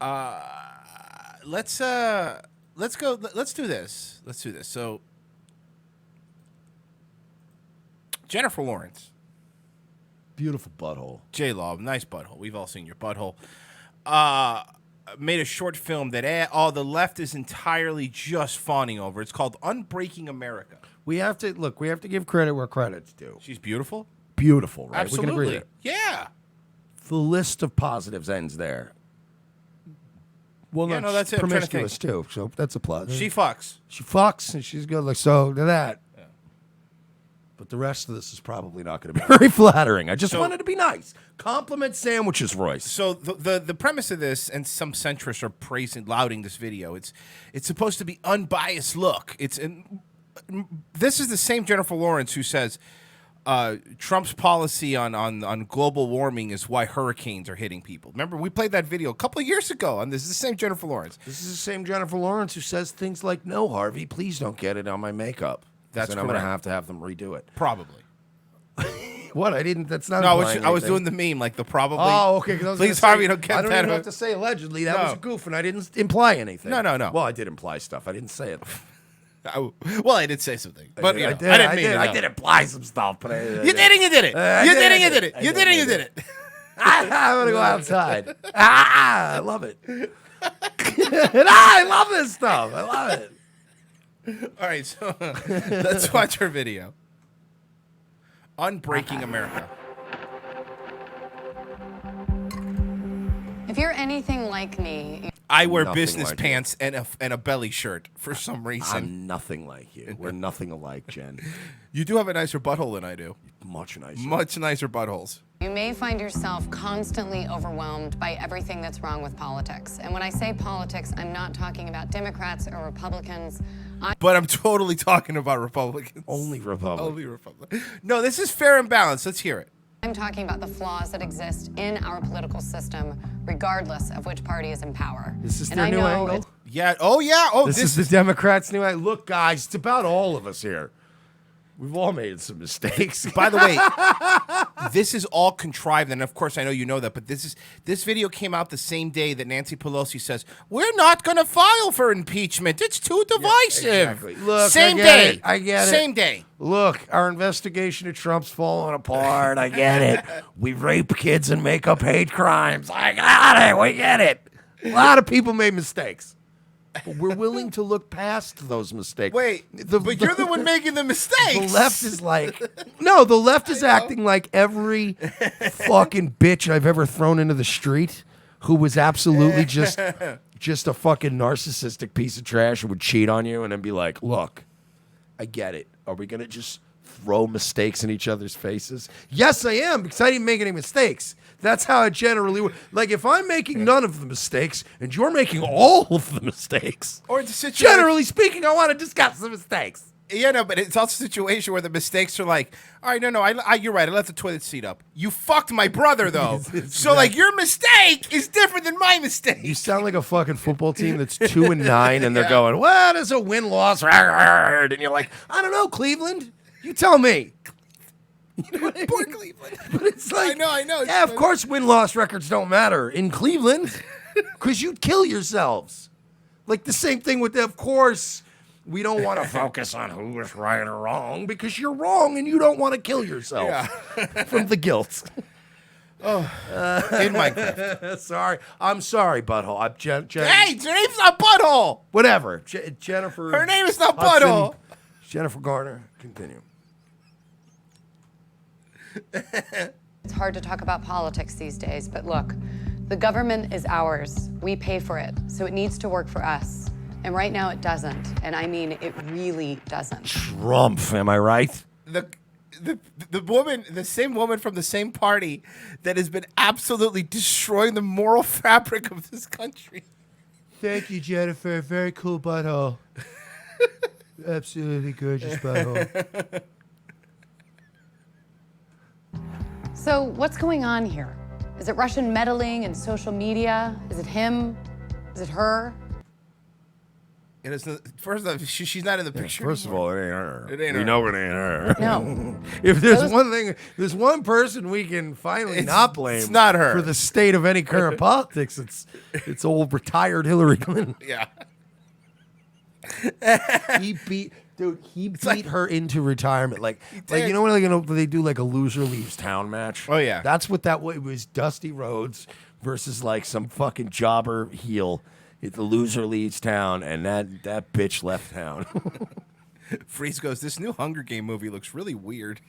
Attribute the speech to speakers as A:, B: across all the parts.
A: Let's go. Let's do this. So, Jennifer Lawrence,
B: Beautiful butthole.
A: J-Law, nice butthole. We've all seen your butthole. Made a short film that all the left is entirely just fawning over. It's called Unbreaking America.
B: We have to give credit where credit's due.
A: She's beautiful.
B: Beautiful, right?
A: Absolutely.
B: We can agree there.
A: Yeah.
B: The list of positives ends there. Well,
A: Yeah, no, that's it. I'm trying to
B: promiscuous too, so that's a plus.
A: She fucks.
B: She fucks, and she's good. Like so to that. Yeah. But the rest of this is probably not going to be very flattering. I just wanted to be nice. Compliment sandwiches, Royce.
A: So the premise of this, and some centrists are lauding this video. It's supposed to be unbiased look. This is the same Jennifer Lawrence who says Trump's policy on global warming is why hurricanes are hitting people. Remember, we played that video a couple of years ago, and this is the same Jennifer Lawrence.
B: This is the same Jennifer Lawrence who says things like, "No, Harvey, please don't get it on my makeup."
A: That's
B: correct. I'm going to have them redo it.
A: Probably.
B: What? I didn't. That's not.
A: No, I was doing the meme, like the probably.
B: Oh, okay.
A: Please, Harvey, don't get that.
B: I don't even have to say allegedly. That was a goof, and I didn't imply anything.
A: No.
B: Well, I did imply stuff. I didn't say it.
A: Well, I did say something, but I did
B: imply some stuff. But
A: you did and you did it. You did and you did it. You did and you did it.
B: I'm gonna go outside. I love it. I love this stuff. I love it.
A: All right, so let's watch her video. Unbreaking America.
C: If you're anything like me,
A: I wear business pants and a belly shirt for some reason.
B: I'm nothing like you. We're nothing alike, Jen.
A: You do have a nicer butthole than I do.
B: Much nicer.
A: Much nicer buttholes.
C: you may find yourself constantly overwhelmed by everything that's wrong with politics. And when I say politics, I'm not talking about Democrats or Republicans.
A: But I'm totally talking about Republicans.
B: Only Republicans.
A: Only Republicans. No, this is fair and balanced. Let's hear it.
C: I'm talking about the flaws that exist in our political system, regardless of which party is in power.
B: This is their new angle?
A: Yeah. Oh, yeah. Oh,
B: this is the Democrats' new angle. Look, guys, it's about all of us here. We've all made some mistakes.
A: By the way, this is all contrived, and of course I know you know that, but this video came out the same day that Nancy Pelosi says, we're not going to file for impeachment. It's too divisive.
B: Yeah, exactly. Look,
A: same day.
B: I get it.
A: Same day.
B: Look, our investigation of Trump's falling apart. I get it. We rape kids and make up hate crimes. I got it. We get it. A lot of people made mistakes. But we're willing to look past those mistakes.
A: Wait, but you're the one making the mistakes.
B: The left is like, no, the left is acting like every fucking bitch I've ever thrown into the street who was absolutely just a fucking narcissistic piece of trash who would cheat on you and then be like, look, I get it. Are we going to just throw mistakes in each other's faces? Yes, I am, because I didn't make any mistakes. That's how it generally works. Like, if I'm making none of the mistakes and you're making all of the mistakes,
A: or it's a situation,
B: generally speaking, I want to discuss the mistakes.
A: Yeah, no, but it's also a situation where the mistakes are like, all right, no, you're right. I left the toilet seat up. You fucked my brother, though. So, like, your mistake is different than my mistake.
B: You sound like a fucking football team that's 2-9, and they're going, what is a win-loss? And you're like, I don't know, Cleveland. You tell me. You know what I mean?
A: Poor Cleveland.
B: But it's like,
A: I know.
B: Yeah, of course win-loss records don't matter in Cleveland because you'd kill yourselves. Like the same thing with, of course, we don't want to focus on who is right or wrong because you're wrong and you don't want to kill yourself from the guilt.
A: Oh, in Minecraft.
B: Sorry. I'm sorry, butthole. I'm
A: Hey, her name's not Butthole.
B: Whatever. Jennifer.
A: Her name is not
B: Hudson,
A: Butthole.
B: Jennifer Garner. Continue.
C: It's hard to talk about politics these days, but look, the government is ours. We pay for it, so it needs to work for us. And right now it doesn't. And I mean, it really doesn't.
B: Trump, am I right?
A: The woman, the same woman from the same party that has been absolutely destroying the moral fabric of this country.
B: Thank you, Jennifer. Very cool butthole. Absolutely gorgeous butthole.
C: So what's going on here? Is it Russian meddling and social media? Is it him? Is it her?
A: And it's not, first off, she's not in the picture.
B: First of
A: anymore.
B: all, it ain't her.
A: It ain't
B: we
A: her.
B: know it ain't her.
C: No.
B: If there's one thing, there's one person we can finally not blame.
A: It's not her.
B: For the state of any current politics. It's old retired Hillary Clinton.
A: Yeah.
B: He beat her into retirement. Like you know when they do like a loser leaves town match.
A: Oh, yeah.
B: That's what that was. It was Dusty Rhodes versus like some fucking jobber heel. The loser leaves town, and that bitch left town.
A: Freeze goes, this new Hunger Game movie looks really weird.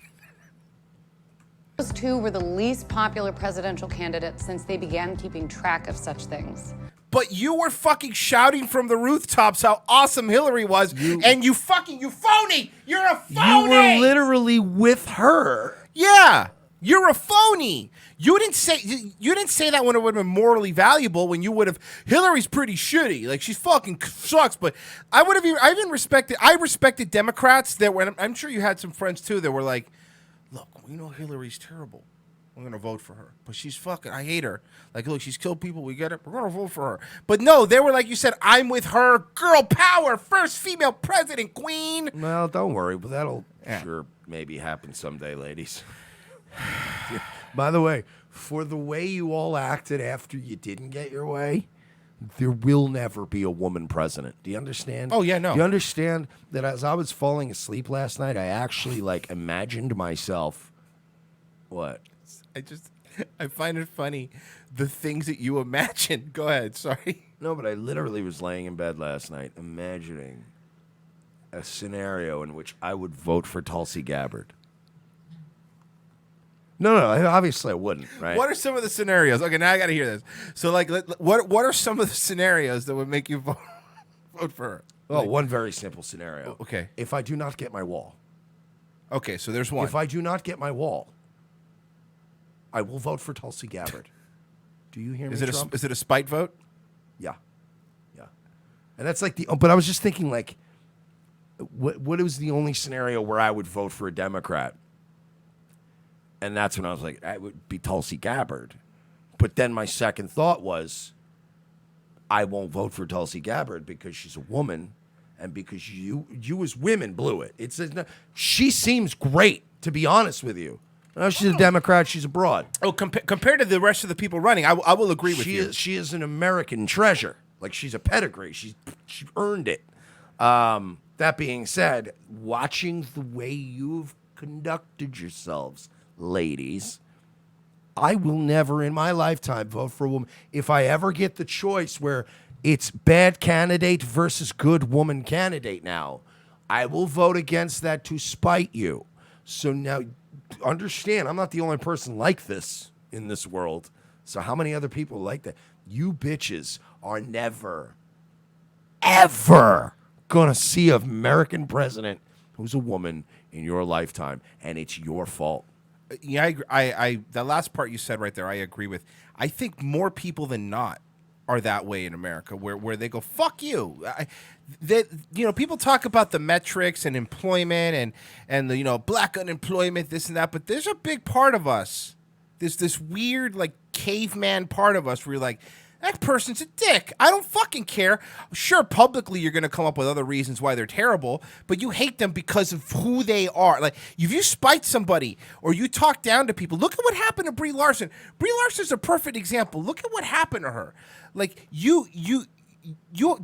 C: Those two were the least popular presidential candidates since they began keeping track of such things.
A: But you were fucking shouting from the rooftops how awesome Hillary was, and you phony! You're a phony!
B: You were literally with her.
A: Yeah, you're a phony. You didn't say that when it would have been morally valuable. When you would have, Hillary's pretty shitty. Like she fucking sucks. But I respected Democrats that were. I'm sure you had some friends too that were like, look, we know Hillary's terrible. We're gonna vote for her, but she's fucking. I hate her. Like, look, she's killed people. We get it. We're gonna vote for her. But no, they were like you said. I'm with her. Girl power. First female president. Queen.
B: Well, don't worry, but that'll sure maybe happen someday, ladies. By the way, for the way you all acted after you didn't get your way, there will never be a woman president. Do you understand?
A: Oh, yeah, no.
B: Do you understand that as I was falling asleep last night, I actually like imagined myself. What?
A: I find it funny the things that you imagine. Go ahead. Sorry.
B: No, but I literally was laying in bed last night imagining a scenario in which I would vote for Tulsi Gabbard. No, obviously I wouldn't, right?
A: What are some of the scenarios? Okay, now I got to hear this. So, like, what are some of the scenarios that would make you vote for her?
B: Oh, one very simple scenario.
A: Okay.
B: If I do not get my wall.
A: Okay, so there's one.
B: If I do not get my wall, I will vote for Tulsi Gabbard. Do you hear me, Trump?
A: Is it a spite vote?
B: Yeah. And that's like but I was just thinking, like, what was the only scenario where I would vote for a Democrat? And that's when I was like, it would be Tulsi Gabbard. But then my second thought was, I won't vote for Tulsi Gabbard because she's a woman and because you as women blew it. She seems great, to be honest with you. No, she's a Democrat. She's a broad.
A: Oh, compared to the rest of the people running, I will agree with you.
B: She is an American treasure. Like, she's a pedigree. She earned it. That being said, watching the way you've conducted yourselves, ladies, I will never in my lifetime vote for a woman. If I ever get the choice where it's bad candidate versus good woman candidate now, I will vote against that to spite you. So now, understand, I'm not the only person like this in this world. So how many other people like that? You bitches are never, ever gonna see an American president who's a woman in your lifetime, and it's your fault.
A: Yeah, I the last part you said right there, I agree with. I think more people than not are that way in America, where they go, fuck you. People talk about the metrics and employment and the black unemployment, this and that, but there's a big part of us. There's this weird like caveman part of us where you're like, that person's a dick. I don't fucking care. Sure, publicly you're going to come up with other reasons why they're terrible, but you hate them because of who they are. Like, if you spite somebody or you talk down to people, look at what happened to Brie Larson. Brie Larson's a perfect example. Look at what happened to her. Like,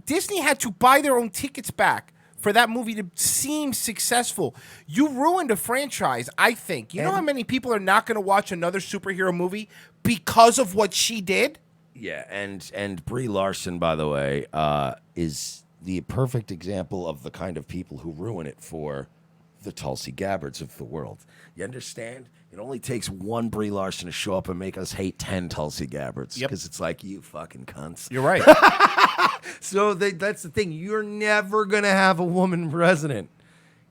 A: Disney had to buy their own tickets back for that movie to seem successful. You ruined a franchise, I think. You know how many people are not going to watch another superhero movie because of what she did?
B: Yeah, and Brie Larson, by the way, is the perfect example of the kind of people who ruin it for the Tulsi Gabbards of the world. You understand? It only takes one Brie Larson to show up and make us hate 10 Tulsi Gabbards. Because it's like, you fucking cunts.
A: You're right.
B: So that's the thing. You're never going to have a woman president.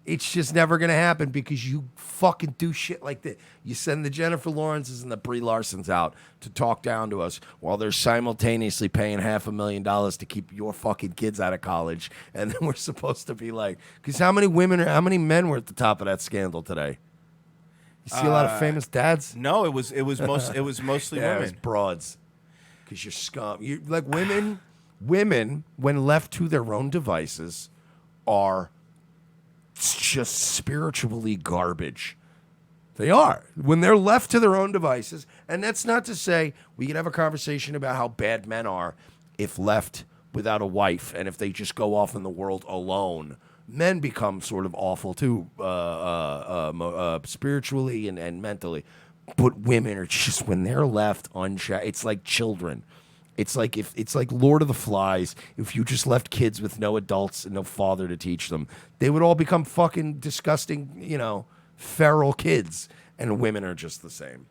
B: It's just never going to happen because you fucking do shit like that. You send the Jennifer Lawrences and the Brie Larsons out to talk down to us while they're simultaneously paying $500,000 to keep your fucking kids out of college. And then we're supposed to be like, because how many men were at the top of that scandal today? You see a lot of famous dads?
A: No, it was mostly
B: Yeah, it
A: women.
B: was broads. Because you're scum. You like women Women, when left to their own devices, are just spiritually garbage. They are. When they're left to their own devices, and that's not to say we can have a conversation about how bad men are if left without a wife and if they just go off in the world alone. Men become sort of awful too, spiritually and mentally. But women are just, when they're left unchecked, it's like children. It's like Lord of the Flies. If you just left kids with no adults and no father to teach them, they would all become fucking disgusting, feral kids. And women are just the same.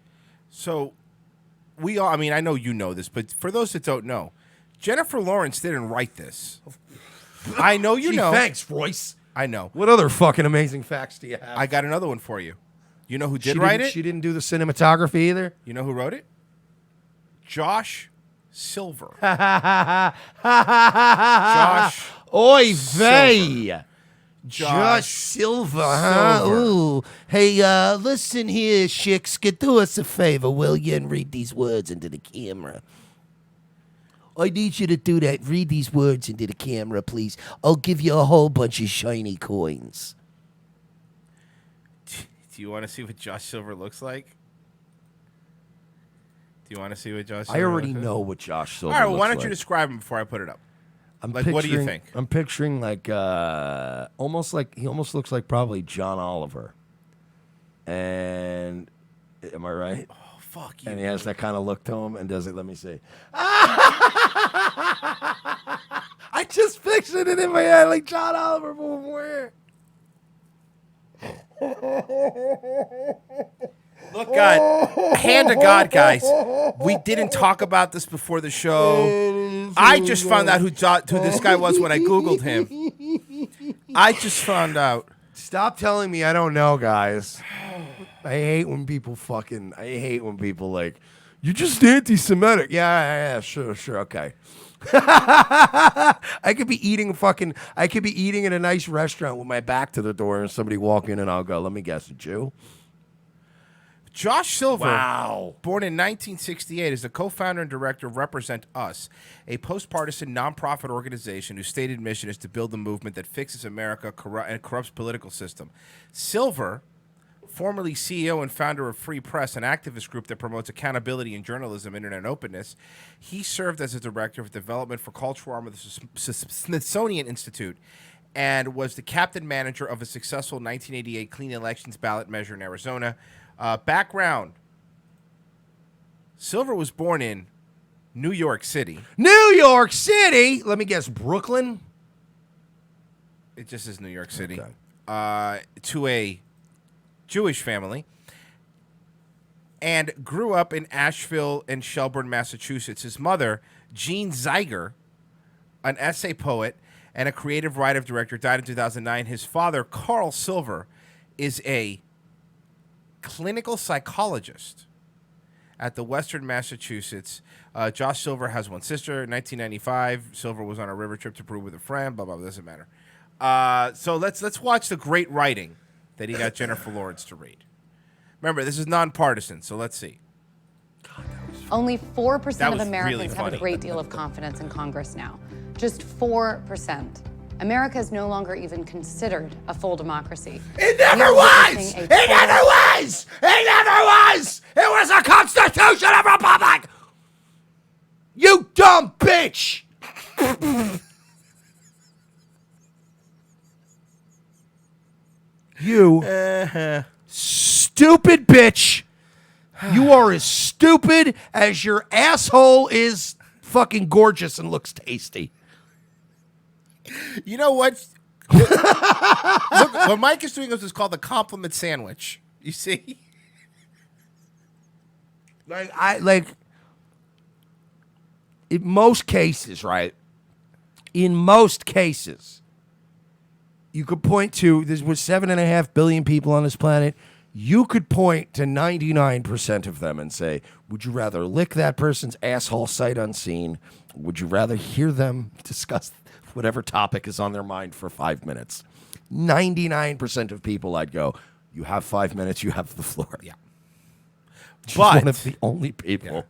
A: So I know you know this, but for those that don't know, Jennifer Lawrence didn't write this. I know you know.
B: Thanks, Royce.
A: I know.
B: What other fucking amazing facts do you have?
A: I got another one for you. You know who did write it?
B: She didn't do the cinematography either.
A: You know who wrote it? Josh Silver. Josh.
B: Oy
A: vey.
B: vey. Josh Silver, huh?
A: Silver.
B: Ooh. Hey, listen here, chicks. Do us a favor, will you, and read these words into the camera. I need you to do that. Read these words into the camera, please. I'll give you a whole bunch of shiny coins.
A: Do you want to see what Josh Silver looks like? Do you want to see what Josh Silver
B: I already
A: looks like?
B: know what Josh Silver
A: All right,
B: looks
A: why don't you
B: like.
A: describe him before I put it up? What do you think?
B: I'm picturing he almost looks like probably John Oliver. And am I right?
A: Oh, fuck you.
B: And he has that kind of look to him and does it. Let me see. I just pictured it in my head like John Oliver, but where?
A: Look, God, hand to God, guys. We didn't talk about this before the show. I just found out who this guy was when I Googled him. I just found out.
B: Stop telling me I don't know, guys. I hate when people like, you're just anti-Semitic. Yeah, sure, okay. I could be eating in a nice restaurant with my back to the door and somebody walk in and I'll go, let me guess, a Jew?
A: Josh Silver,
B: Wow.
A: born in 1968, is the co-founder and director of Represent Us, a post-partisan nonprofit organization whose stated mission is to build a movement that fixes America and corrupts political system. Silver, formerly CEO and founder of Free Press, an activist group that promotes accountability in journalism, internet openness, he served as a director of development for cultural arm of the Smithsonian Institute and was the captain manager of a successful 1988 clean elections ballot measure in Arizona. Background. Silver was born in New York City.
B: New York City? Let me guess, Brooklyn?
A: It just says New York City.
B: Okay.
A: To a Jewish family. And grew up in Asheville and Shelburne, Massachusetts. His mother, Jean Zeiger, an essay poet and a creative writer-director, died in 2009. His father, Carl Silver, is a clinical psychologist at the Western Massachusetts. Josh Silver has one sister. In 1995, Silver was on a river trip to Peru with a friend. Blah, blah, blah, doesn't matter. So let's watch the great writing that he got Jennifer Lawrence to read. Remember, this is nonpartisan, so let's see.
C: Only 4%
A: That
C: of
A: was
C: Americans
A: really
C: have
A: funny.
C: a great deal of confidence in Congress now. Just 4%. America is no longer even considered a full democracy.
B: It never was! It never was! It never was! It was a constitutional republic! You dumb bitch! You stupid bitch! You are as stupid as your asshole is fucking gorgeous and looks tasty.
A: You know what? Look, what Mike is doing is called the compliment sandwich. You see?
B: In most cases, right? In most cases, you could point to, there was 7.5 billion people on this planet. You could point to 99% of them and say, would you rather lick that person's asshole sight unseen? Would you rather hear them discuss whatever topic is on their mind for 5 minutes? 99% of people, I'd go, you have 5 minutes, you have the floor.
A: Yeah.
B: She's
A: But
B: one of the only people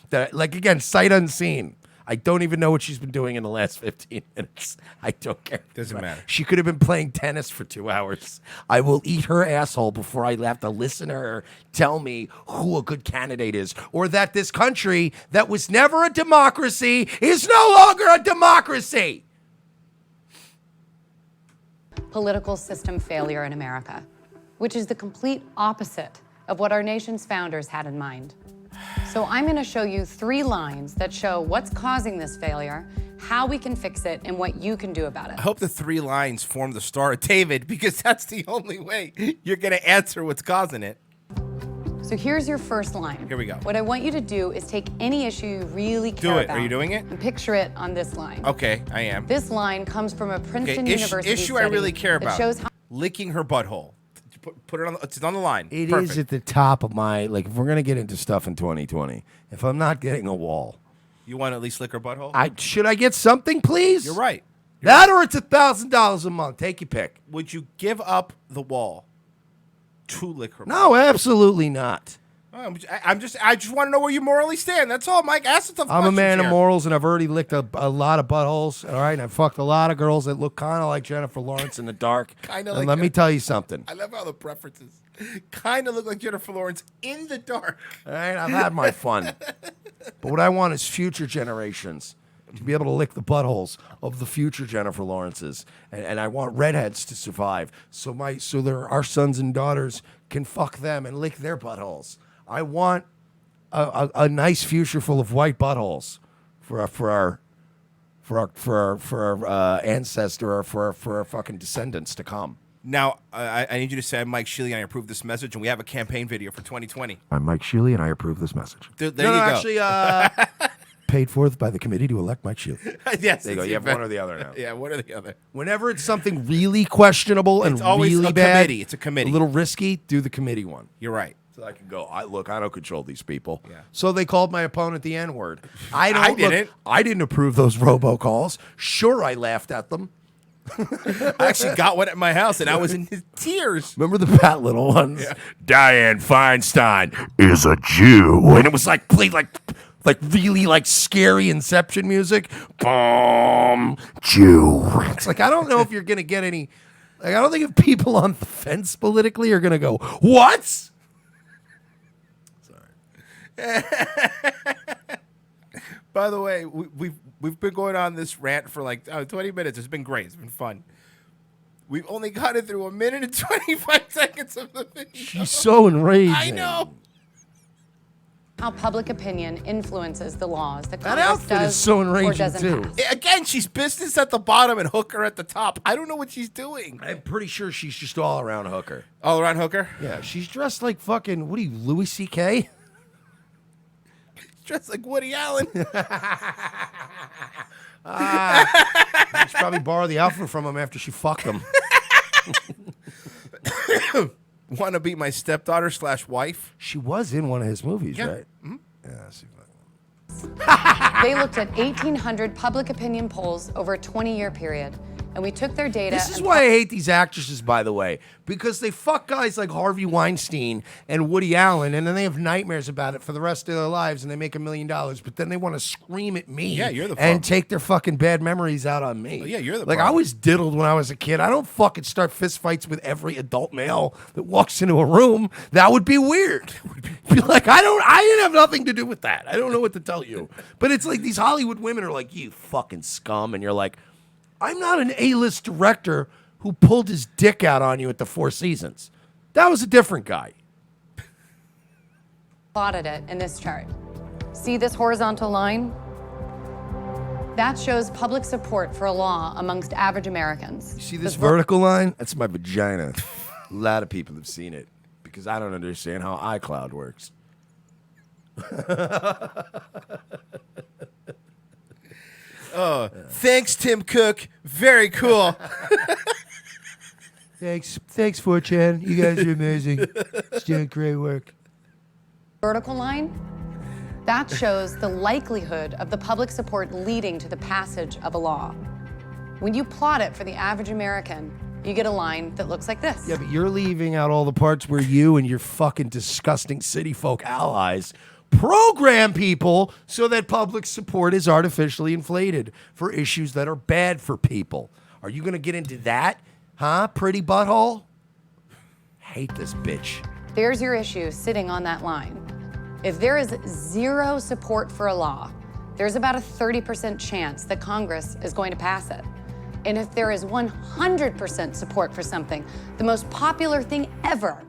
B: that, like, again, sight unseen. I don't even know what she's been doing in the last 15 minutes. I don't care.
A: Doesn't matter.
B: She could have been playing tennis for 2 hours. I will eat her asshole before I have to listen to her tell me who a good candidate is, or that this country that was never a democracy is no longer a democracy.
C: Political system failure in America, which is the complete opposite of what our nation's founders had in mind. So I'm going to show you 3 lines that show what's causing this failure, how we can fix it, and what you can do about it.
A: I hope the 3 lines form the Star of David, because that's the only way you're going to answer what's causing it.
C: So here's your first line.
A: Here we go.
C: What I want you to do is take any issue you really care about.
A: Are you doing it?
C: And picture it on this line.
A: Okay, I am.
C: This line comes from a Princeton University
A: issue
C: study
A: I really care
C: that
A: about.
C: shows how
A: Licking her butthole. Put it on. It's on the line.
B: It
A: Perfect.
B: is at the top of my, like, if we're going to get into stuff in 2020, if I'm not getting a wall,
A: You want to at least lick her butthole?
B: should I get something, please?
A: You're right.
B: That or it's $1,000 a month. Take your pick.
A: Would you give up the wall to lick her?
B: No, absolutely not.
A: I just want to know where you morally stand. That's all, Mike. Ask the tough
B: I'm a
A: questions
B: man
A: here.
B: of morals, and I've already licked a lot of buttholes. All right, and I've fucked a lot of girls that look kind of like Jennifer Lawrence in the dark.
A: Kinda
B: and
A: like
B: let me
A: Jennifer-
B: tell you something.
A: I love how the preferences kind of look like Jennifer Lawrence in the dark.
B: All right, I've had my fun. But what I want is future generations to be able to lick the buttholes of the future Jennifer Lawrences, and I want redheads to survive. So our sons and daughters can fuck them and lick their buttholes. I want a nice future full of white buttholes for our ancestor or for our fucking descendants to come.
A: Now, I need you to say, I'm Mike Sheely, and I approve this message, and we have a campaign video for 2020.
B: I'm Mike Sheely, and I approve this message.
A: There you go.
B: Actually, paid for by the committee to elect Mike Sheely.
A: Yes.
B: There you go. You have one or the other now.
A: Yeah, one or the other.
B: Whenever it's something really questionable and
A: It's always
B: really
A: a
B: bad,
A: committee. It's a committee.
B: a little risky, do the committee one.
A: You're right.
B: So I can go, I don't control these people.
A: Yeah.
B: So they called my opponent the N-word.
A: I didn't.
B: I didn't approve those robocalls. Sure, I laughed at them.
A: I actually got one at my house, and I was in tears.
B: Remember the Pat Little ones? Yeah. Dianne Feinstein is a Jew. And it was like played like really like scary Inception music. Boom, Jew. It's like, I don't know if you're going to get any, like, I don't think if people on the fence politically are going to go, what?
A: By the way, we've been going on this rant for like 20 minutes. It's been great. It's been fun. We've only gotten through 1 minute and 25 seconds of the video.
B: She's so enraged.
A: I know.
C: how public opinion influences the laws that
B: That
C: Congress
B: outfit
C: does
B: is so
C: or
B: enraging,
C: doesn't
B: too.
C: pass.
A: Again, she's business at the bottom and hooker at the top. I don't know what she's doing.
B: I'm pretty sure she's just all around a hooker.
A: All around hooker?
B: Yeah, she's dressed like fucking, what are you, Louis C.K.?
A: Dressed like Woody Allen.
B: You should probably borrow the outfit from him after she fucked him.
A: Want to be my stepdaughter / wife?
B: She was in one of his movies,
A: Yeah.
B: right?
A: Mm-hmm.
B: Yeah, she
C: They looked at 1,800 public opinion polls over a 20-year period, and we took their data.
B: This is
C: and
B: why I hate these actresses, by the way, because they fuck guys like Harvey Weinstein and Woody Allen, and then they have nightmares about it for the rest of their lives, and they make $1 million, but then they want to scream at me
A: Yeah, you're the problem.
B: and take their fucking bad memories out on me.
A: Oh, yeah, you're the
B: Like, I
A: problem.
B: was diddled when I was a kid. I don't fucking start fist fights with every adult male that walks into a room. That would be weird. Be like, I didn't have nothing to do with that. I don't know what to tell you. But it's like these Hollywood women are like, you fucking scum, and you're like, I'm not an A-list director who pulled his dick out on you at the Four Seasons. That was a different guy.
C: plotted it in this chart. See this horizontal line? That shows public support for a law amongst average Americans.
B: You see this vertical line? That's my vagina. A lot of people have seen it because I don't understand how iCloud works.
A: Thanks, Tim Cook. Very cool.
B: Thanks, 4chan. You guys are amazing. It's doing great work.
C: Vertical line? That shows the likelihood of the public support leading to the passage of a law. When you plot it for the average American, you get a line that looks like this.
B: Yeah, but you're leaving out all the parts where you and your fucking disgusting city folk allies program people so that public support is artificially inflated for issues that are bad for people. Are you going to get into that, huh, pretty butthole? Hate this bitch.
C: There's your issue sitting on that line. If there is zero support for a law, there's about a 30% chance that Congress is going to pass it. And if there is 100% support for something, the most popular thing ever,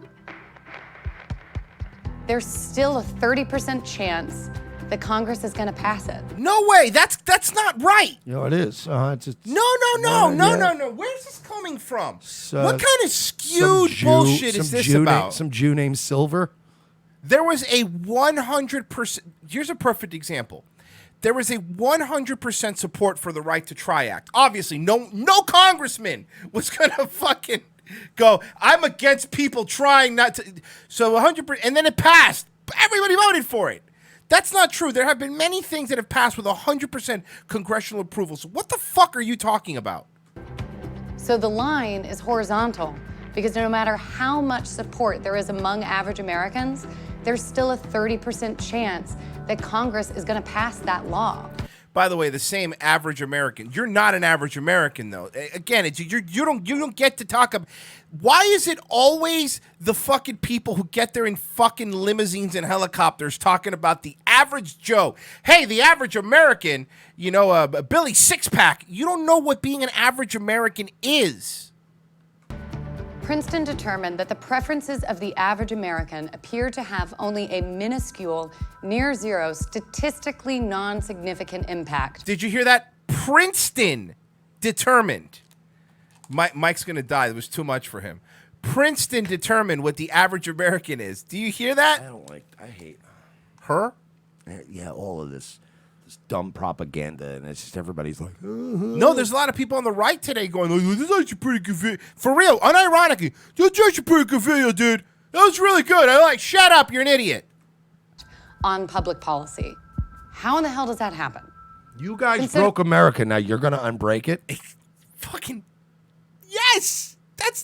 C: there's still a 30% chance that Congress is going to pass it.
A: No way. That's not right.
B: It is. It's
A: No. Where's this coming from? What kind of skewed bullshit is this about?
B: Some Jew named Silver.
A: There was a 100%. Here's a perfect example. There was a 100% support for the Right to Try Act. Obviously, no congressman was gonna fucking go, I'm against people trying not to. So 100%, and then it passed. Everybody voted for it. That's not true. There have been many things that have passed with 100% congressional approval. So what the fuck are you talking about?
C: So the line is horizontal because no matter how much support there is among average Americans, there's still a 30% chance that Congress is going to pass that law.
A: By the way, the same average American. You're not an average American, though. Again, you don't get to talk about. Why is it always the fucking people who get there in fucking limousines and helicopters talking about the average Joe? Hey, the average American, Billy Six-Pack. You don't know what being an average American is.
C: Princeton determined that the preferences of the average American appear to have only a minuscule, near zero, statistically non-significant impact.
A: Did you hear that? Princeton determined. Mike's going to die. It was too much for him. Princeton determined what the average American is. Do you hear that?
B: I hate
A: her.
B: Yeah, all of this dumb propaganda, and it's just everybody's like,
A: no, there's a lot of people on the right today going, oh, this is actually pretty good video. For real, unironically, that's actually pretty good video, dude. That was really good. Shut up, you're an idiot.
C: On public policy. How in the hell does that happen?
B: You guys broke America. Now you're going to unbreak it?
A: Fucking, yes.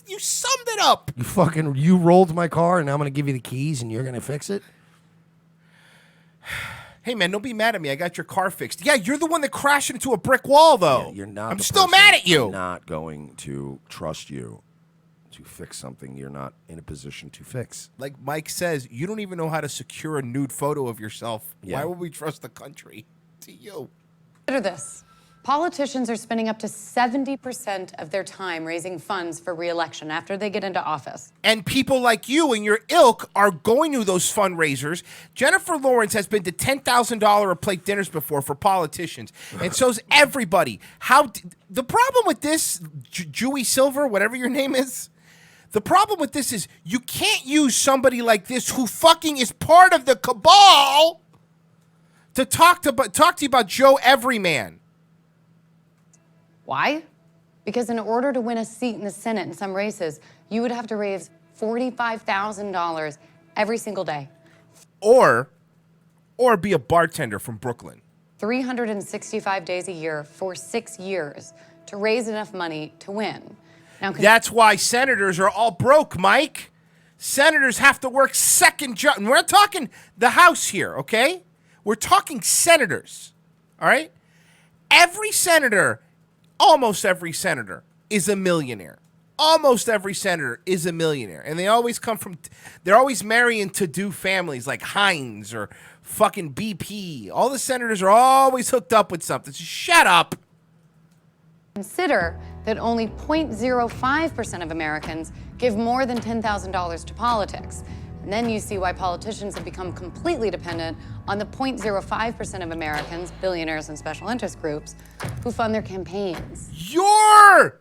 A: You summed it up.
B: You rolled my car, and now I'm going to give you the keys, and you're going to fix it?
A: Hey, man, don't be mad at me. I got your car fixed. Yeah, you're the one that crashed into a brick wall, though.
B: Yeah, you're not.
A: I'm still mad at you.
B: I'm not going to trust you to fix something you're not in a position to fix.
A: Like Mike says, you don't even know how to secure a nude photo of yourself. Yeah. Why would we trust the country to you?
C: Consider this. Politicians are spending up to 70% of their time raising funds for re-election after they get into office.
A: And people like you and your ilk are going to those fundraisers. Jennifer Lawrence has been to $10,000 a plate dinners before for politicians. And so's everybody. The problem with this, Jewy Silver, whatever your name is, the problem with this is you can't use somebody like this who fucking is part of the cabal to talk to you about Joe Everyman.
C: Why? Because in order to win a seat in the Senate in some races, you would have to raise $45,000 every single day.
A: Or be a bartender from Brooklyn.
C: 365 days a year for 6 years to raise enough money to win. Now,
A: that's why senators are all broke, Mike. Senators have to work second job. And we're not talking the House here, okay? We're talking senators, all right? Almost every senator is a millionaire. Almost every senator is a millionaire. And they're always marrying to-do families like Heinz or fucking BP. All the senators are always hooked up with something. So shut up.
C: Consider that only 0.05% of Americans give more than $10,000 to politics. And then you see why politicians have become completely dependent on the 0.05% of Americans, billionaires and special interest groups, who fund their campaigns.
A: You're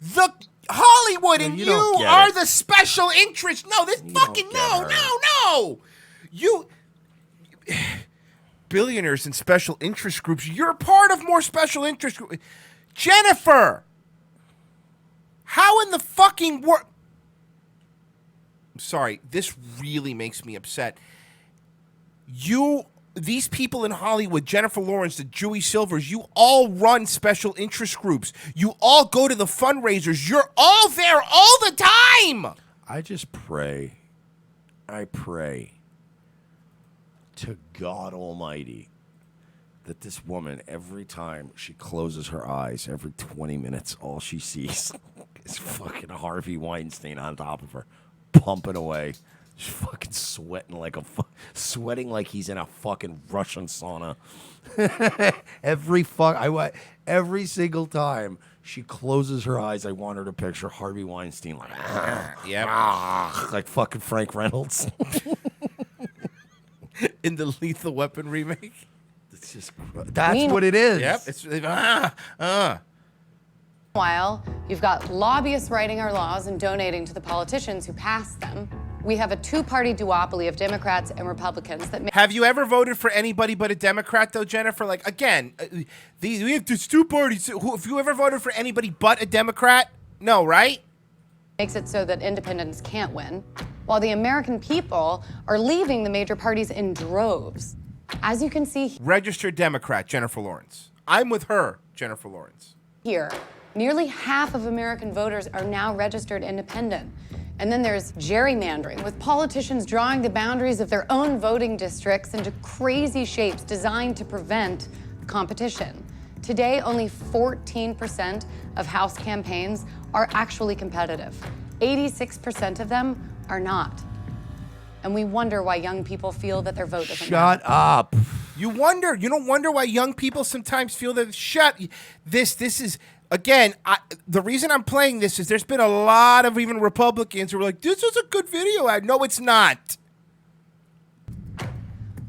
A: the Hollywood, and you are the special interest. No, no. You billionaires and special interest groups. You're part of more special interest groups. Jennifer, how in the fucking world? I'm sorry, this really makes me upset. These people in Hollywood, Jennifer Lawrence, the Jewy Silvers, you all run special interest groups. You all go to the fundraisers. You're all there all the time.
B: I just pray. I pray to God Almighty that this woman, every time she closes her eyes, every 20 minutes, all she sees is fucking Harvey Weinstein on top of her, pumping away. She's fucking sweating like sweating like he's in a fucking Russian sauna. Every single time she closes her eyes, I want her to picture Harvey Weinstein like, like fucking Frank Reynolds.
A: In the Lethal Weapon remake.
B: It's just that's what it is.
A: Yep. It's
C: Meanwhile, you've got lobbyists writing our laws and donating to the politicians who pass them. We have a two-party duopoly of Democrats and Republicans that
A: Have you ever voted for anybody but a Democrat, though, Jennifer? Like, again, we have these two parties. Have you ever voted for anybody but a Democrat? No, right?
C: makes it so that independents can't win, while the American people are leaving the major parties in droves. As you can see
A: Registered Democrat, Jennifer Lawrence. I'm with her, Jennifer Lawrence.
C: here, nearly half of American voters are now registered independent. And then there's gerrymandering, with politicians drawing the boundaries of their own voting districts into crazy shapes designed to prevent competition. Today, only 14% of House campaigns are actually competitive. 86% of them are not. And we wonder why young people feel that their vote doesn't matter.
B: Shut up.
A: You don't wonder why young people sometimes feel that this is, again, the reason I'm playing this is there's been a lot of even Republicans who are like, this is a good video ad. No, it's not.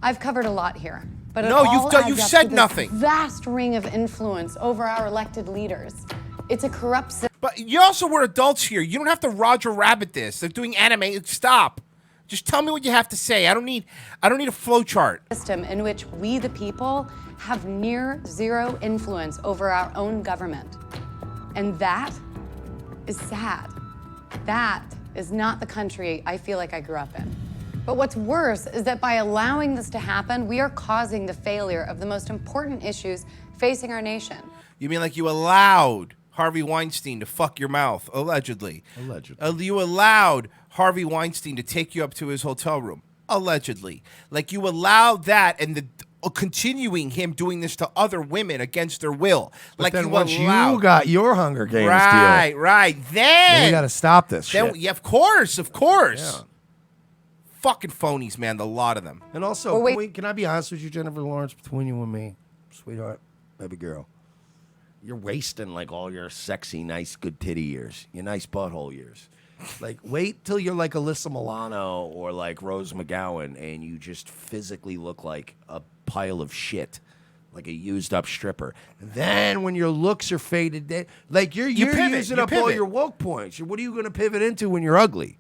C: I've covered a lot here, but
A: No,
C: it all adds
A: you've
C: up
A: said
C: to this
A: nothing.
C: vast ring of influence over our elected leaders. It's a corrupt system.
A: But you also were adults here. You don't have to Roger Rabbit this. They're doing anime. Stop. Just tell me what you have to say. I don't need a flow chart.
C: System in which we, the people, have near zero influence over our own government. And that is sad. That is not the country I feel like I grew up in. But what's worse is that by allowing this to happen, we are causing the failure of the most important issues facing our nation.
A: You mean like you allowed Harvey Weinstein to fuck your mouth, allegedly?
B: Allegedly.
A: You allowed Harvey Weinstein to take you up to his hotel room, allegedly. Like you allowed that, and continuing him doing this to other women against their will.
B: But
A: like
B: then
A: you
B: once
A: allowed,
B: you got your Hunger Games
A: right,
B: deal,
A: right.
B: then we got to stop this
A: Then,
B: shit.
A: yeah, of course.
B: Yeah.
A: Fucking phonies, man. The lot of them.
B: And also,
C: Well, wait.
B: can I be honest with you, Jennifer Lawrence, between you and me, sweetheart, baby girl? You're wasting like all your sexy, nice, good titty years, your nice butthole years. Like, wait till you're like Alyssa Milano or like Rose McGowan, and you just physically look like a pile of shit, like a used-up stripper. Then, when your looks are faded, like you're
A: pivot,
B: using
A: you
B: up all
A: pivot.
B: your woke points. What are you going to pivot into when you're ugly?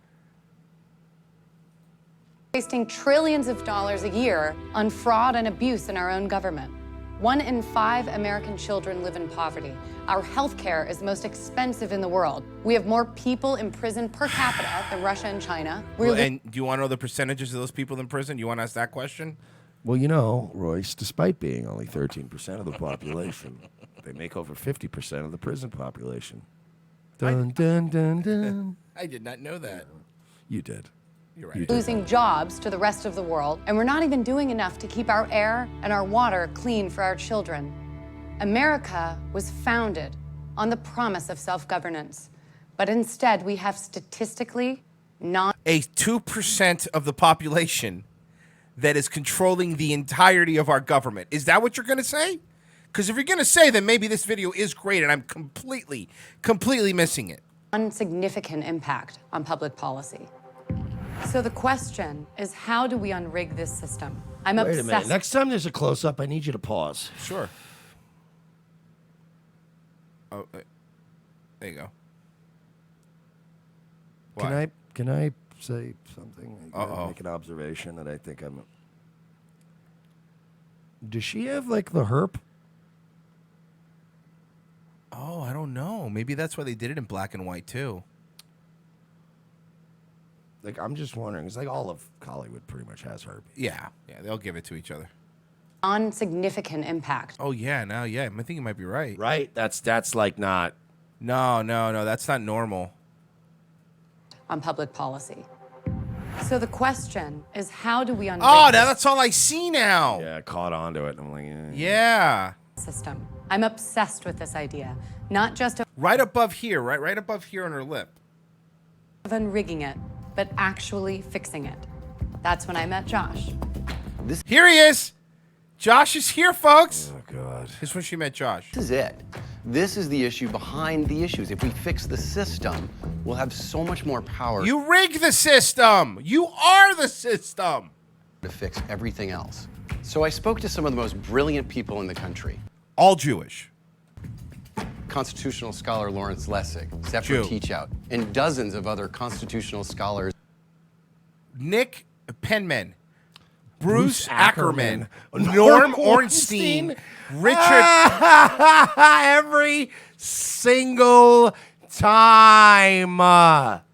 C: Wasting trillions of dollars a year on fraud and abuse in our own government. 1 in 5 American children live in poverty. Our health care is the most expensive in the world. We have more people in prison per capita than Russia and China.
A: And do you want to know the percentages of those people in prison? You want to ask that question?
B: Well, you know, Royce, despite being only 13% of the population, they make over 50% of the prison population. Dun, dun, dun, dun.
A: I did not know that.
B: You did.
A: You're right.
B: You did.
C: losing jobs to the rest of the world, and we're not even doing enough to keep our air and our water clean for our children. America was founded on the promise of self-governance, but instead we have statistically
A: A 2% of the population that is controlling the entirety of our government. Is that what you're going to say? Because if you're going to say, then maybe this video is great, and I'm completely missing it.
C: non-significant impact on public policy. So the question is, how do we unrig this system? I'm
B: Wait a minute.
C: obsessed.
B: Next time there's a close-up, I need you to pause.
A: Sure. Oh, there you go. What?
B: Can I say something?
A: Uh-oh.
B: Make an observation that I think I'm. Does she have like the herp?
A: Oh, I don't know. Maybe that's why they did it in black and white too.
B: Like, I'm just wondering. It's like all of Hollywood pretty much has herpes.
A: Yeah, they'll give it to each other.
C: Non-significant impact.
A: Oh yeah, I think you might be right.
B: Right? That's like not.
A: No, that's not normal.
C: On public policy. So the question is, how do we unbreak
A: Oh, now
C: this
A: that's all I see now.
B: Yeah, I caught on to it. I'm like,
A: Yeah.
C: system? I'm obsessed with this idea, not just
A: Right above here, right above here on her lip.
C: of unrigging it, but actually fixing it. That's when I met Josh.
A: Here he is. Josh is here, folks.
B: oh God.
A: This is when she met Josh.
D: This is it. This is the issue behind the issues. If we fix the system, we'll have so much more power
A: You rig the system. You are the system.
D: to fix everything else. So I spoke to some of the most brilliant people in the country.
A: All Jewish.
D: Constitutional scholar Lawrence Lessig,
A: Jew.
D: Sefer Teachout, and dozens of other constitutional scholars.
A: Nick Penman. Bruce
B: Ackerman.
A: Ackerman. Norm Ornstein. Richard.
B: Every single time.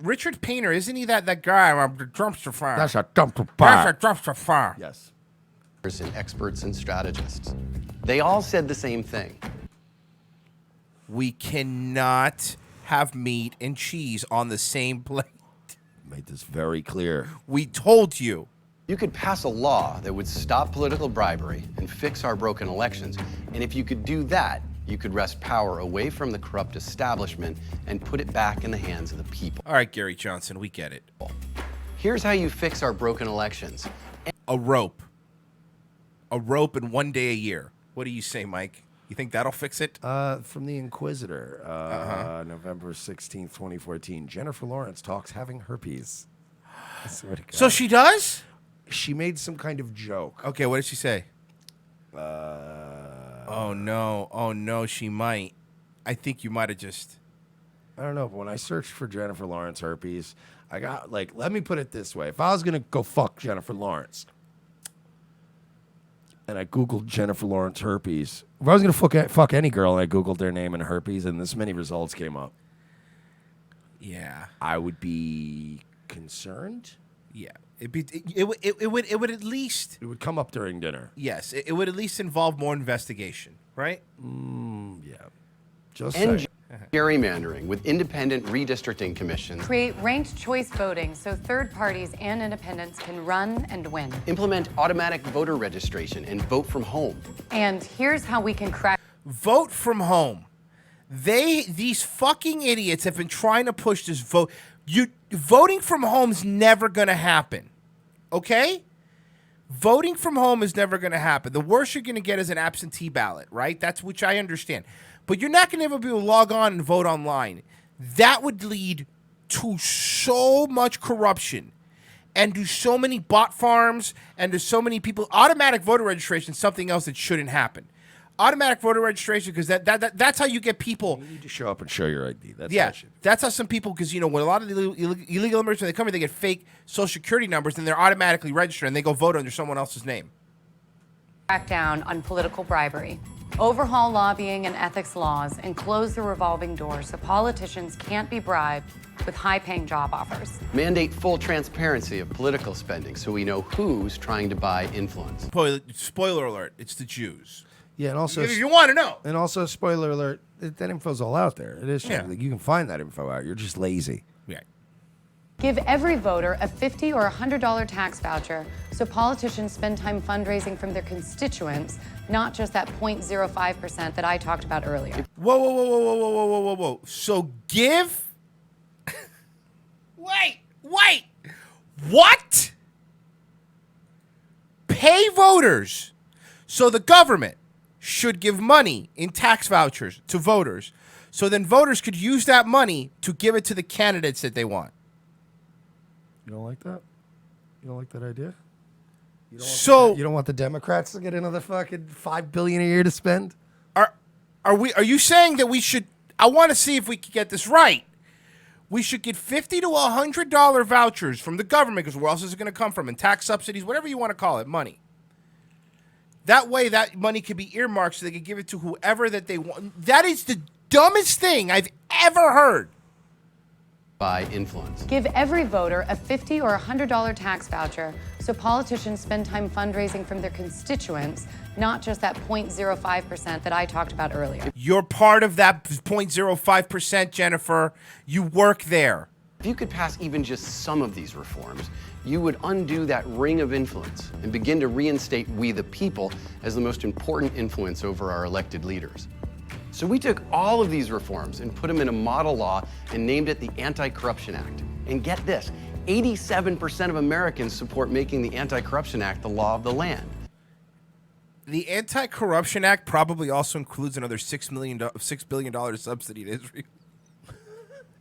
A: Richard Painter. Isn't he that guy on the dumpster fire?
B: That's a dumpster
A: That's
B: fire.
A: a dumpster fire.
B: Yes.
D: And experts and strategists. They all said the same thing.
A: We cannot have meat and cheese on the same plate.
B: Made this very clear.
A: We told you.
D: You could pass a law that would stop political bribery and fix our broken elections. And if you could do that, you could wrest power away from the corrupt establishment and put it back in the hands of the people.
A: All right, Gary Johnson, we get it.
D: Here's how you fix our broken elections.
A: A rope. A rope and 1 day a year. What do you say, Mike? You think that'll fix it?
B: From the Inquisitor, November 16th, 2014. Jennifer Lawrence talks having herpes. I swear to God.
A: So she does?
B: She made some kind of joke.
A: Okay, what did she say? Oh no, she might. I think you might have just.
B: I don't know, but when I searched for Jennifer Lawrence herpes, I got, like, let me put it this way. If I was going to go fuck Jennifer Lawrence, and I Googled Jennifer Lawrence herpes, if I was going to fuck any girl and I Googled their name and herpes and this many results came up,
A: Yeah.
B: I would be concerned.
A: Yeah. It would at least.
B: It would come up during dinner.
A: Yes, it would at least involve more investigation, right?
B: Yeah. Just
D: And
B: saying.
D: gerrymandering with independent redistricting commissions.
C: Create ranked choice voting so third parties and independents can run and win.
D: Implement automatic voter registration and vote from home.
C: And here's how we can crack
A: Vote from home. These fucking idiots have been trying to push this vote. Voting from home is never gonna happen. Okay? Voting from home is never gonna happen. The worst you're gonna get is an absentee ballot, right? That's which I understand. But you're not gonna ever be able to log on and vote online. That would lead to so much corruption and to so many bot farms and to so many people. Automatic voter registration is something else that shouldn't happen. Automatic voter registration, because that's how you get people.
B: You need to show up and show your ID. That's
A: Yeah,
B: how it should be.
A: that's how some people, because, when a lot of the illegal immigrants, when they come here, they get fake social security numbers, and they're automatically registered, and they go vote under someone else's name.
C: crack down on political bribery, overhaul lobbying and ethics laws, and close the revolving door so politicians can't be bribed with high-paying job offers.
D: Mandate full transparency of political spending so we know who's trying to buy influence.
A: Spoiler alert, it's the Jews.
B: Yeah, and also,
A: If you want to know.
B: and also, spoiler alert, that info's all out there. It is true.
A: Yeah.
B: Like, you can find that info out. You're just lazy.
A: Yeah.
C: Give every voter a $50 or $100 tax voucher so politicians spend time fundraising from their constituents, not just that 0.05% that I talked about earlier.
A: Whoa. So give. Wait. What? Pay voters. So the government should give money in tax vouchers to voters. So then voters could use that money to give it to the candidates that they want.
B: You don't like that? You don't like that idea? You don't want the Democrats to get another fucking $5 billion a year to spend?
A: Are you saying that we should? I want to see if we can get this right. We should get $50 to $100 vouchers from the government, because where else is it going to come from? And tax subsidies, whatever you want to call it, money. That way, that money could be earmarked so they could give it to whoever that they want. That is the dumbest thing I've ever heard.
D: By influence.
C: Give every voter a $50 or $100 tax voucher so politicians spend time fundraising from their constituents, not just that 0.05% that I talked about earlier.
A: You're part of that 0.05%, Jennifer. You work there.
D: If you could pass even just some of these reforms, you would undo that ring of influence and begin to reinstate we the people as the most important influence over our elected leaders. So we took all of these reforms and put them in a model law and named it the Anti-Corruption Act. And get this, 87% of Americans support making the Anti-Corruption Act the law of the land.
A: The Anti-Corruption Act probably also includes another $6 billion subsidy to Israel.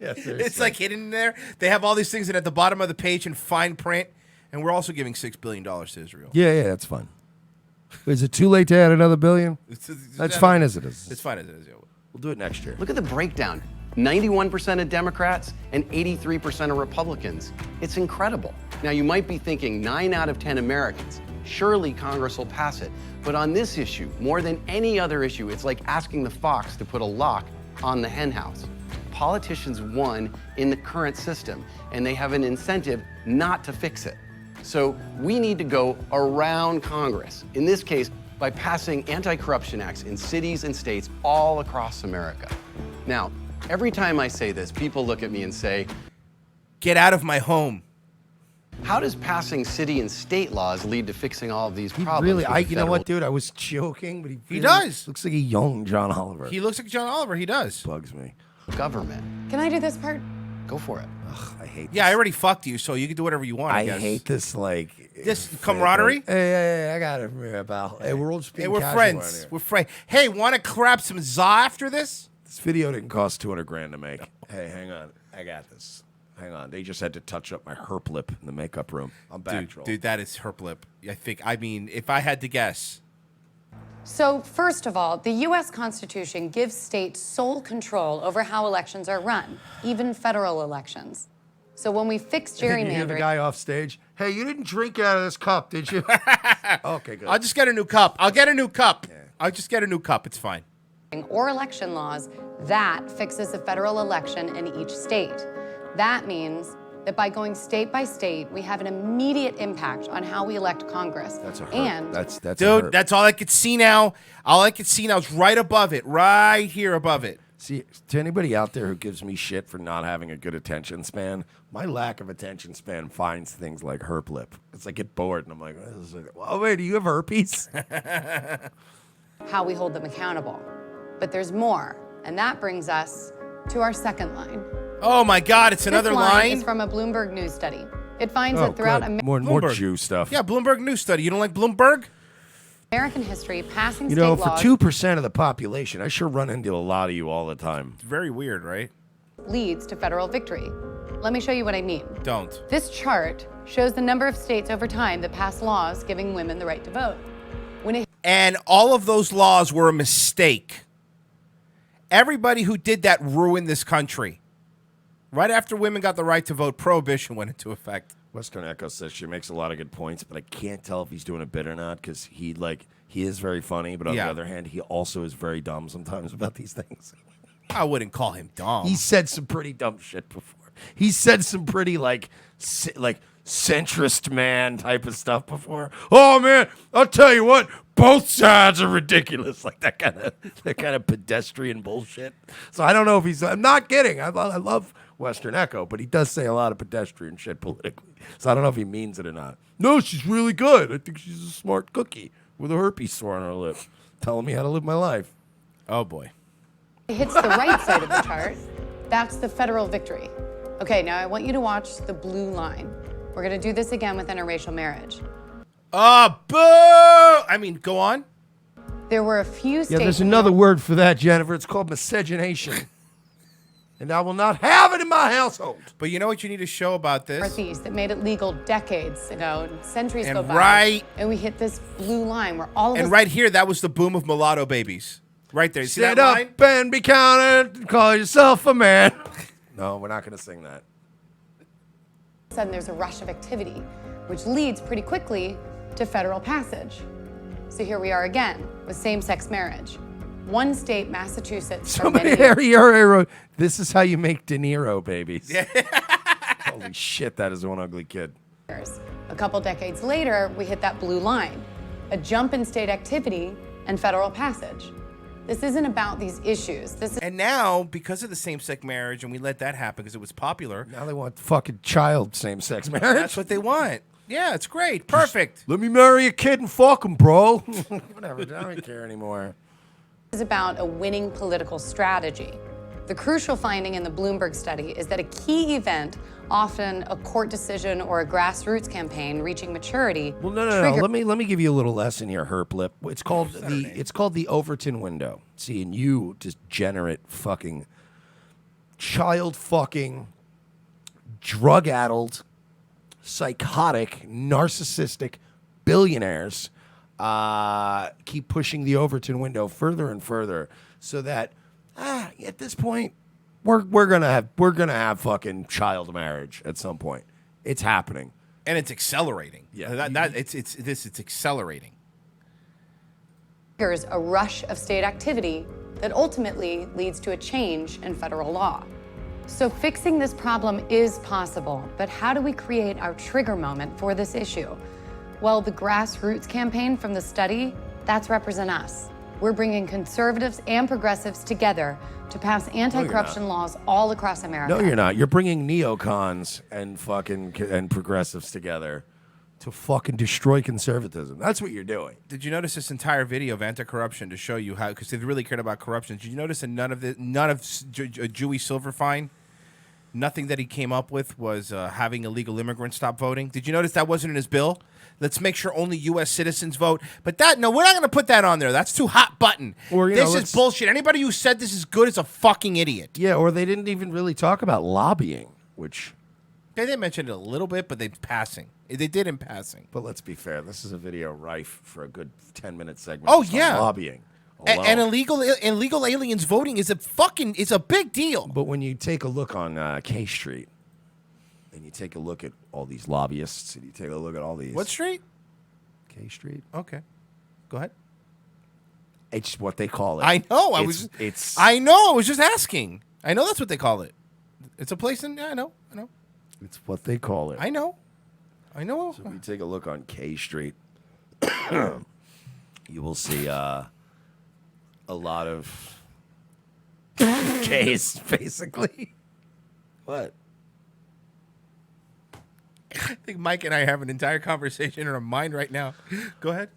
B: Yeah,
A: It's like hidden in there. They have all these things that at the bottom of the page in fine print, and we're also giving $6 billion to Israel.
B: Yeah, that's fine. Is it too late to add another billion? That's fine as it is.
A: It's fine as it is. Yeah.
B: We'll do it next year.
D: Look at the breakdown. 91% of Democrats and 83% of Republicans. It's incredible. Now, you might be thinking 9 out of 10 Americans. Surely Congress will pass it. But on this issue, more than any other issue, it's like asking the fox to put a lock on the henhouse. Politicians won in the current system, and they have an incentive not to fix it. So we need to go around Congress, in this case, by passing anti-corruption acts in cities and states all across America. Now, every time I say this, people look at me and say,
A: Get out of my home.
D: how does passing city and state laws lead to fixing all of these problems?
B: Really,
D: with the
B: you know
D: federal-
B: what, dude? I was joking, but he really
A: does.
B: Looks like a young John Oliver.
A: He looks like John Oliver. He does.
B: Bugs me.
D: Government.
C: Can I do this part?
D: Go for it.
B: Ugh, I hate.
A: Yeah, I already fucked you, so you can do whatever you want. I
B: I
A: guess.
B: hate this
A: This camaraderie?
B: Hey, I got it, pal. Hey, we're all just being
A: Hey, we're
B: casual
A: friends.
B: around here.
A: We're friends. Hey, want to grab some za after this?
B: This video didn't cost $200,000 to make. Hey, hang on. I got this. Hang on. They just had to touch up my herp lip in the makeup room. I'm back, troll.
A: Dude, that is herp lip. I mean, if I had to guess.
C: So, first of all, the U.S. Constitution gives states sole control over how elections are run, even federal elections. So when we fix
B: You hear the
C: gerrymandering
B: guy off stage. Hey, you didn't drink out of this cup, did you? Okay, good.
A: I'll just get a new cup. I'll get a new cup. I'll just get a new cup. It's fine.
C: or election laws, that fixes a federal election in each state. That means that by going state by state, we have an immediate impact on how we elect Congress.
B: That's a hurt.
C: And
B: That's a
A: Dude,
B: hurt.
A: that's all I could see now. All I could see now is right above it, right here above it.
B: See, to anybody out there who gives me shit for not having a good attention span, my lack of attention span finds things like herp lip. It's like get bored, and I'm like, oh, wait, do you have herpes?
C: how we hold them accountable. But there's more, and that brings us to our second line.
A: Oh my God, it's another
C: This line
A: line?
C: is from a Bloomberg News study. It finds
B: Oh,
C: that throughout
B: good. More
A: Bloomberg.
B: Jew stuff.
A: Yeah, Bloomberg News study. You don't like Bloomberg?
C: American history, passing
B: You
C: state
B: know, for
C: laws
B: 2% of the population, I sure run into a lot of you all the time.
A: It's very weird, right?
C: leads to federal victory. Let me show you what I mean.
A: Don't.
C: This chart shows the number of states over time that pass laws giving women the right to vote. When it
A: And all of those laws were a mistake. Everybody who did that ruined this country. Right after women got the right to vote, prohibition went into effect.
B: Western Echo says she makes a lot of good points, but I can't tell if he's doing a bit or not because he is very funny, but on the other hand, he also is very dumb sometimes about these things.
A: I wouldn't call him dumb.
B: He said some pretty dumb shit before. He said some pretty centrist man type of stuff before. Oh man, I'll tell you what, both sides are ridiculous, like that kind of pedestrian bullshit. So I don't know if he's. I'm not kidding. I love Western Echo, but he does say a lot of pedestrian shit politically. So I don't know if he means it or not. No, she's really good. I think she's a smart cookie with a herpes sore on her lip, telling me how to live my life.
A: Oh boy.
C: hits the right side of the chart, that's the federal victory. Okay, now I want you to watch the blue line. We're going to do this again with interracial marriage.
A: Oh, boo! I mean, go on.
C: There were a few states.
B: Yeah, there's another word for that, Jennifer. It's called miscegenation. And I will not have it in my household.
A: But you know what you need to show about this?
C: Northeast that made it legal decades ago, centuries
A: And
C: go by.
A: right-
C: And we hit this blue line where all of
A: And
C: us
A: right here, that was the boom of mulatto babies. Right there. See that
B: Stand up
A: line?
B: and be counted. Call yourself a man. No, we're not going to sing that.
C: sudden there's a rush of activity, which leads pretty quickly to federal passage. So here we are again with same-sex marriage. One state, Massachusetts, for many
B: Somebody already wrote, this is how you make De Niro babies. Holy shit, that is one ugly kid.
C: years. A couple decades later, we hit that blue line, a jump in state activity and federal passage. This isn't about these issues.
A: And now, because of the same-sex marriage, and we let that happen because it was popular.
B: Now they want fucking child same-sex marriage.
A: That's what they want. Yeah, it's great. Perfect.
B: Let me marry a kid and fuck him, bro. Whatever. I don't care anymore.
C: Is about a winning political strategy. The crucial finding in the Bloomberg study is that a key event, often a court decision or a grassroots campaign reaching maturity.
B: Well, no. Let me give you a little lesson here, Herplip. It's called the Overton window. See, and you degenerate fucking child fucking drug-addled, psychotic, narcissistic billionaires keep pushing the Overton window further and further, so that at this point we're gonna have fucking child marriage at some point. It's happening,
A: and it's accelerating.
B: Yeah,
A: it's accelerating.
C: Triggers a rush of state activity that ultimately leads to a change in federal law. So fixing this problem is possible, but how do we create our trigger moment for this issue? Well, the grassroots campaign from the study, that's Represent Us. We're bringing conservatives and progressives together to pass anti-corruption laws all across America.
B: No, you're not. You're bringing neocons and progressives together to fucking destroy conservatism. That's what you're doing.
A: Did you notice this entire video of anti-corruption to show you how, because they really cared about corruption? Did you notice that none of Dewey Silverfine, nothing that he came up with was having illegal immigrants stop voting? Did you notice that wasn't in his bill? Let's make sure only U.S. citizens vote. But no, we're not going to put that on there. That's too hot button. This is bullshit. Anybody who said this is good is a fucking idiot.
B: Yeah, or they didn't even really talk about lobbying, which...
A: They did mention it a little bit, but they did in passing.
B: But let's be fair. This is a video rife for a good 10-minute segment.
A: Oh, yeah.
B: Lobbying.
A: And illegal aliens voting is a big deal.
B: But when you take a look on K Street, and you take a look at all these lobbyists, and you take a look at all these...
A: What street?
B: K Street.
A: Okay. Go ahead.
B: It's what they call it.
A: I know. I know. I was just asking. I know that's what they call it. It's a place in... Yeah, I know.
B: It's what they call it.
A: I know.
B: So if you take a look on K Street, you will see a lot of K's, basically. What?
A: I think Mike and I have an entire conversation in our mind right now. Go ahead.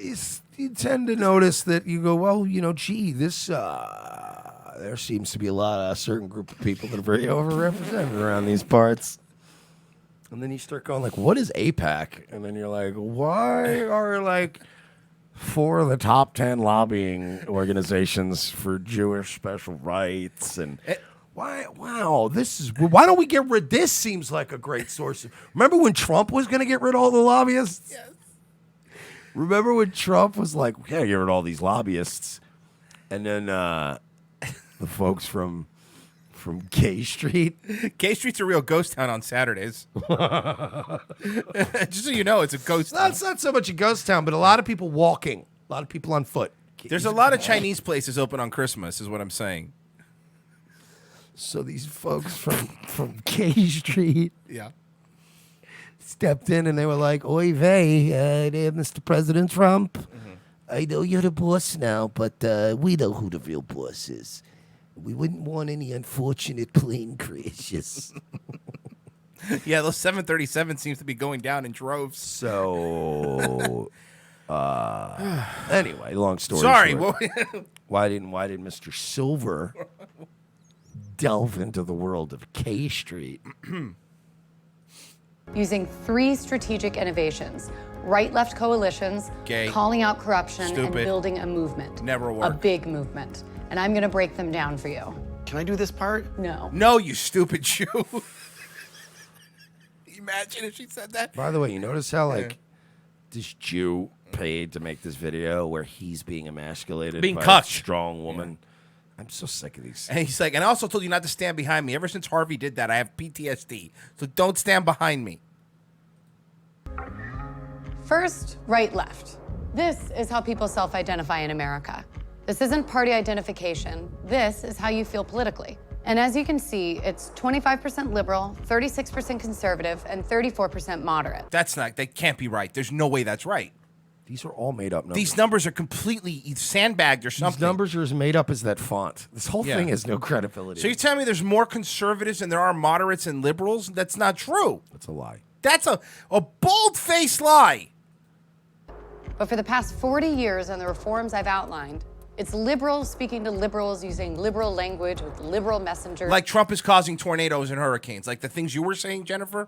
B: You tend to notice that you go, well, gee, this... there seems to be a certain group of people that are very overrepresented around these parts. And then you start going like, what is AIPAC? And then you're like, why are 4 of the top 10 lobbying organizations for Jewish special rights? And why don't we get rid? This seems like a great source. Remember when Trump was going to get rid of all the lobbyists?
A: Yes.
B: Remember when Trump was like, yeah, get rid of all these lobbyists? And then the folks from K Street.
A: K Street's a real ghost town on Saturdays. Just so you know, it's a ghost town.
B: It's not so much a ghost town, but a lot of people walking, a lot of people on foot.
A: There's a lot of Chinese places open on Christmas, is what I'm saying.
B: So these folks from K Street stepped in and they were like, oy vey, there, Mr. President Trump. Mm-hmm. I know you're the boss now, but we know who the real boss is. We wouldn't want any unfortunate plane crashes.
A: Yeah, those 737 seems to be going down in droves.
B: So, anyway, long story short. Why didn't Mr. Silver delve into the world of K Street?
C: Using 3 strategic innovations: right-left coalitions, calling out corruption, and building a movement.
A: Never work.
C: A big movement. And I'm going to break them down for you.
D: Can I do this part?
C: No.
A: No, you stupid Jew. Imagine if she said that.
B: By the way, you notice how, this Jew paid to make this video where he's being emasculated by a strong woman? Yeah. I'm so sick of these.
A: And he's like, and I also told you not to stand behind me. Ever since Harvey did that, I have PTSD. So don't stand behind me.
C: First, right-left. This is how people self-identify in America. This isn't party identification. This is how you feel politically. And as you can see, it's 25% liberal, 36% conservative, and 34% moderate.
A: That can't be right. There's no way that's right.
B: These are all made up numbers.
A: These numbers are completely sandbagged or something.
B: These numbers are as made up as that font. This whole thing has no credibility.
A: So you're telling me there's more conservatives than there are moderates and liberals? That's not true.
B: That's a lie.
A: That's a bold-faced lie.
C: But for the past 40 years and the reforms I've outlined, it's liberals speaking to liberals using liberal language with liberal messengers.
A: Like Trump is causing tornadoes and hurricanes. Like the things you were saying, Jennifer?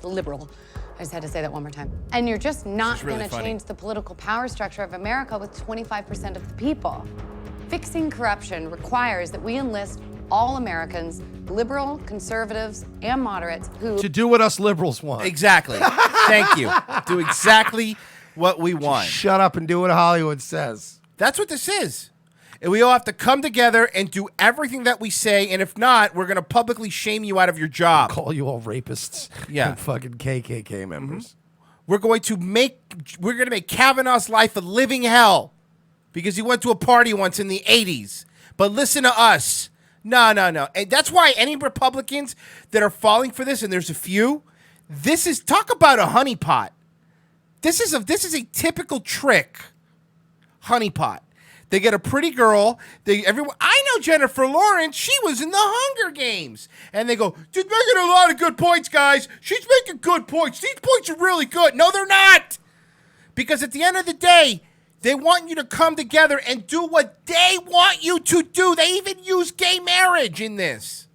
C: Liberal. I just had to say that one more time. And you're just not
A: really
C: going to
A: funny.
C: change the political power structure of America with 25% of the people. Fixing corruption requires that we enlist all Americans, liberal, conservatives, and moderates who...
B: To do what us liberals want.
A: Exactly. Thank you. Do exactly what we want.
B: Shut up and do what Hollywood says.
A: That's what this is. And we all have to come together and do everything that we say, and if not, we're going to publicly shame you out of your job.
B: Call you all rapists.
A: Yeah.
B: And fucking KKK members.
A: We're going to make Kavanaugh's life a living hell because he went to a party once in the 80s. But listen to us. No. And that's why any Republicans that are falling for this, and there's a few, talk about a honeypot. This is a typical trick. Honeypot. They get a pretty girl. I know Jennifer Lawrence. She was in the Hunger Games. And they go, she's making a lot of good points, guys. She's making good points. These points are really good. No, they're not. Because at the end of the day, they want you to come together and do what they want you to do. They even use gay marriage in this.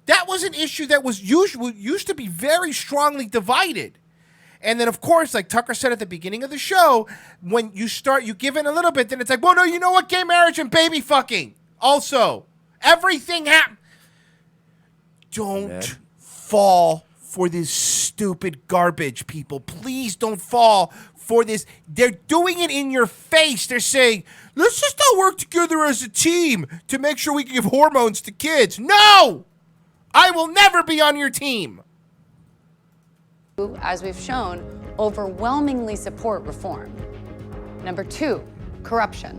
A: That was an issue that was used to be very strongly divided. And then, of course, like Tucker said at the beginning of the show, when you give in a little bit, then it's like, well, no, you know what? Gay marriage and baby fucking. Also, everything happens. Don't fall for this stupid garbage, people. Please don't fall for this. They're doing it in your face. They're saying, let's just all work together as a team to make sure we can give hormones to kids. No! I will never be on your team.
C: As we've shown, overwhelmingly support reform. Number 2, corruption.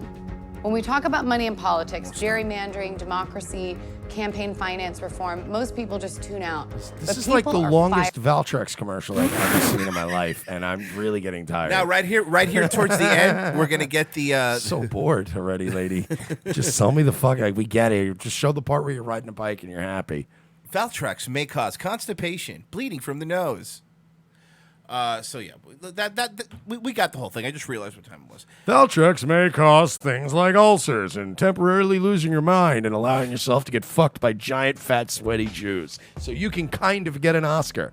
C: When we talk about money in politics, gerrymandering, democracy, campaign finance reform, most people just tune out.
B: This is like the longest Valtrex commercial I've ever seen in my life, and I'm really getting tired.
A: Now, right here towards the end, we're going to get the...
B: So bored already, lady. Just sell me the fuck... we get it. Just show the part where you're riding a bike and you're happy.
A: Valtrex may cause constipation, bleeding from the nose. So yeah, we got the whole thing. I just realized what time it was.
B: Valtrex may cause things like ulcers and temporarily losing your mind and allowing yourself to get fucked by giant, fat, sweaty Jews. So you can kind of get an Oscar.